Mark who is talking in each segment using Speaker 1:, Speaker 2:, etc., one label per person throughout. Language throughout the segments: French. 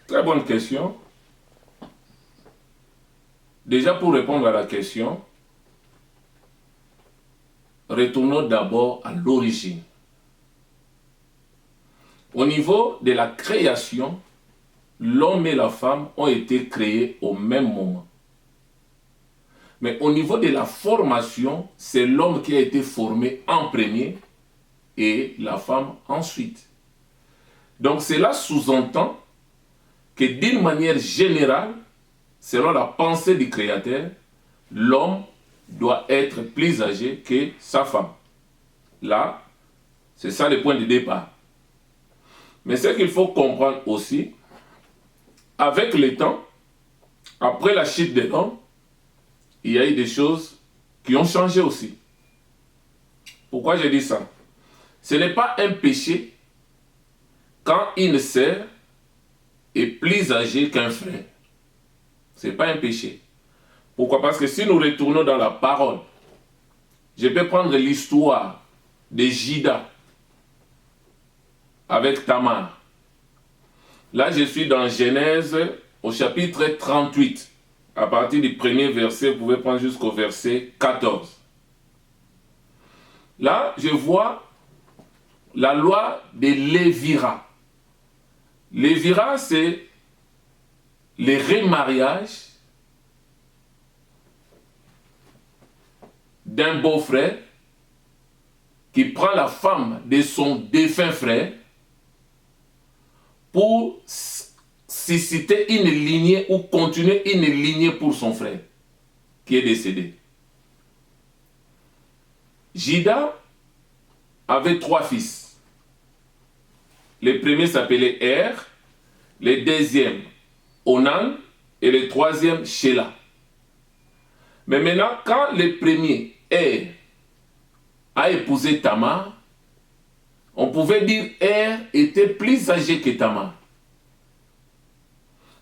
Speaker 1: Très bonne question. Déjà, pour répondre à la question, retournons d'abord à l'origine. Au niveau de la création, l'homme et la femme ont été créés au même moment. Mais au niveau de la formation, c'est l'homme qui a été formé en premier et la femme ensuite. Donc cela sous-entend que d'une manière générale, selon la pensée du Créateur, l'homme doit être plus âgé que sa femme. Là, c'est ça le point de départ. Mais ce qu'il faut comprendre aussi, avec le temps, après la chute de l'homme, il y a eu des choses qui ont changé aussi. Pourquoi je dis ça? Ce n'est pas un péché quand une sœur est plus âgée qu'un frère. Ce n'est pas un péché. Pourquoi? Parce que si nous retournons dans la parole, je peux prendre l'histoire de Jida avec Tamar. Là, je suis dans Genèse au chapitre 38. À partir du premier verset, vous pouvez prendre jusqu'au verset 14. Là, je vois la loi de Lévira. Lévira, c'est le remariage d'un beau-frère qui prend la femme de son défunt frère pour susciter une lignée ou continuer une lignée pour son frère qui est décédé. Jida avait 3 fils. Le premier s'appelait Er, le deuxième Onan et le troisième Shelah. Mais maintenant, quand le premier Er a épousé Tamar, on pouvait dire Er était plus âgé que Tamar.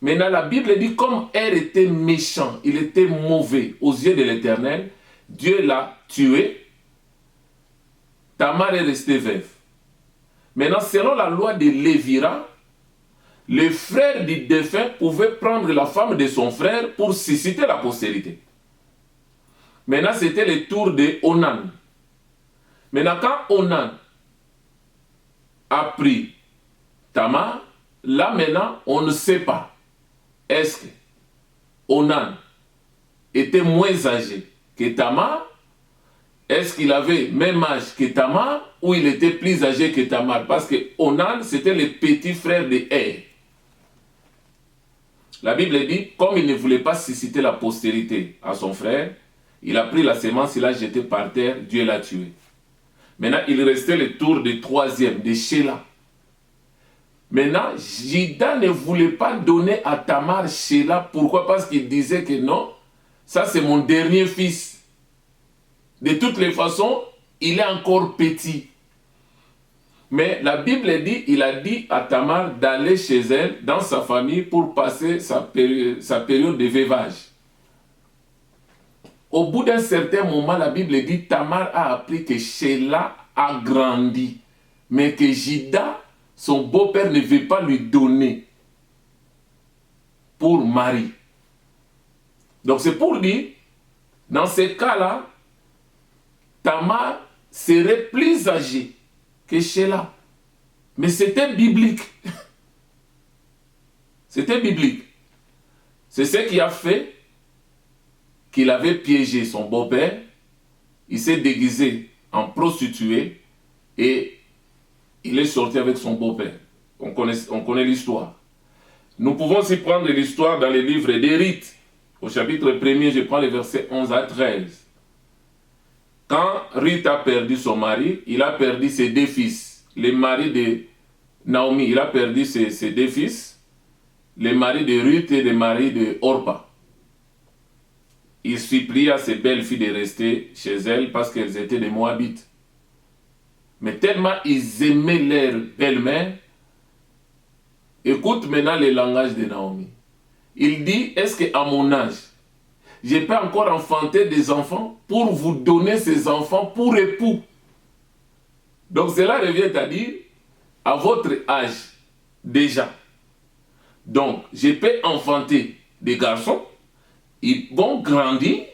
Speaker 1: Maintenant, la Bible dit comme Er était méchant, il était mauvais aux yeux de l'Éternel, Dieu l'a tué. Tamar est restée veuve. Maintenant, selon la loi de Lévira, le frère du défunt pouvait prendre la femme de son frère pour susciter la postérité. Maintenant, c'était le tour de Onan. Maintenant, quand Onan a pris Tamar, là maintenant, on ne sait pas. Est-ce que Onan était moins âgé que Tamar? Est-ce qu'il avait même âge que Tamar ou il était plus âgé que Tamar? Parce que Onan, c'était le petit frère de Er. La Bible dit, comme il ne voulait pas susciter la postérité à son frère, il a pris la sémence, il l'a jeté par terre, Dieu l'a tué. Maintenant, il restait le tour du troisième, de Shelah. Maintenant, Jida ne voulait pas donner à Tamar Shelah. Pourquoi? Parce qu'il disait que non, ça c'est mon dernier fils. De toutes les façons, il est encore petit. Mais la Bible dit, il a dit à Tamar d'aller chez elle, dans sa famille, pour passer sa période de veuvage. Au bout d'un certain moment, la Bible dit, Tamar a appris que Shelah a grandi, mais que Jida, son beau-père, ne veut pas lui donner pour mari. Donc c'est pour dire, dans ces cas-là, Tamar serait plus âgée que Shelah. Mais c'était biblique. C'était biblique. C'est ce qui a fait qu'il avait piégé son beau-père. Il s'est déguisé en prostituée et il est sorti avec son beau-père. On connaît l'histoire. Nous pouvons aussi prendre l'histoire dans les livres des rites. Au chapitre 1er, je prends les versets 11 à 13. Quand Ruth a perdu son mari, il a perdu ses 2 fils. Le mari de Naomi, il a perdu ses 2 fils. Le mari de Ruth et le mari de Orpa. Il supplia ses belles filles de rester chez elles parce qu'elles étaient des Moabites. Mais tellement ils aimaient leur belle-mère, écoute maintenant le langage de Naomi. Il dit, est-ce qu'à mon âge, je peux encore enfanter des enfants pour vous donner ces enfants pour époux? Donc cela revient à dire, à votre âge déjà, Donc, je peux enfanter des garçons, ils vont grandir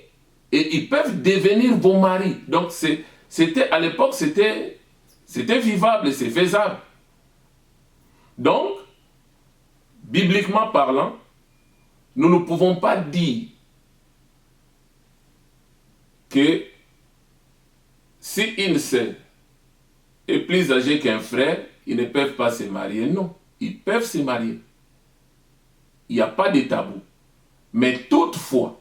Speaker 1: et ils peuvent devenir vos maris. Donc, à l'époque, c'était vivable, c'est faisable. Donc, bibliquement parlant, nous ne pouvons pas dire que si une sœur est plus âgée qu'un frère, ils ne peuvent pas se marier. Non, ils peuvent se marier. Il n'y a pas de tabou. Mais toutefois,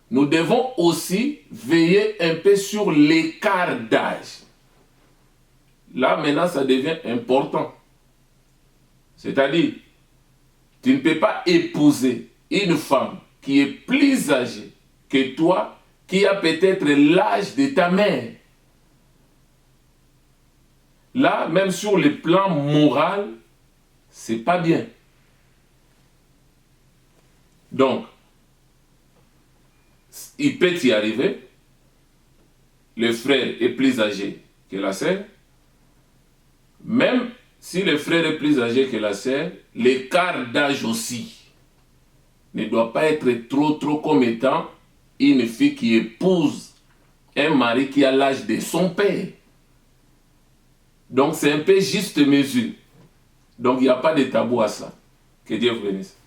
Speaker 1: nous devons aussi veiller un peu sur l'écart d'âge. Là, maintenant, ça devient important. C'est-à-dire, tu ne peux pas épouser une femme qui est plus âgée que toi, qui a peut-être l'âge de ta mère. Là, même sur le plan moral, c'est pas bien. Donc, il peut y arriver, le frère est plus âgé que la sœur, même si le frère est plus âgé que la sœur, l'écart d'âge aussi ne doit pas être trop comme étant une fille qui épouse un mari qui a l'âge de son père. Donc c'est un peu juste mesure. Donc il n'y a pas de tabou à ça. Que Dieu vous bénisse.